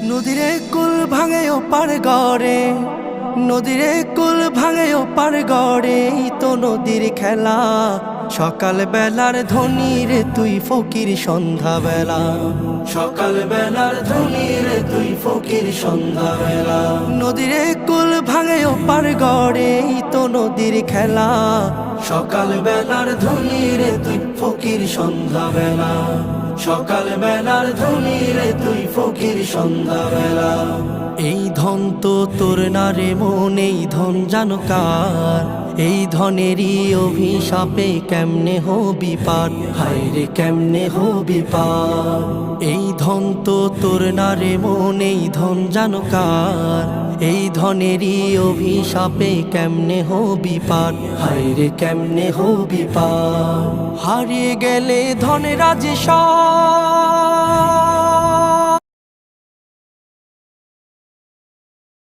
নদীরে কুল ভাঙে ও পার গড়ে, নদীরে কুল ভাঙে ও পার গড়ে, তো নদীর খেলা। সকাল বেলার ধনী রে তুই ফকির সন্ধ্যা বেলা, সকাল বেলার ধনী রে তুই ফকির সন্ধ্যা বেলা। নদীরে কুল ভাঙে ও পার গড়ে, তো নদীর খেলা। সকাল বেলার ধনী রে তুই ফকির সন্ধ্যা বেলা, সকাল বেলার ধনী রে তুই ফকির সন্ধ্যা বেলা। এই ধন তো তোর না রে মন, এই ধন জানো কার? এই ধনেরই অভিশাপে কেমনে হবি পার, হায় রে কেমনে হবি পার। এই ধন তো তোর না রে মন, এই ধন জানো কার? এই ধনেরই অভিশাপে কেমনে হবি পার, হায় রে কেমনে হবি পার। হারিয়ে গেলে ধনেরা যে সব,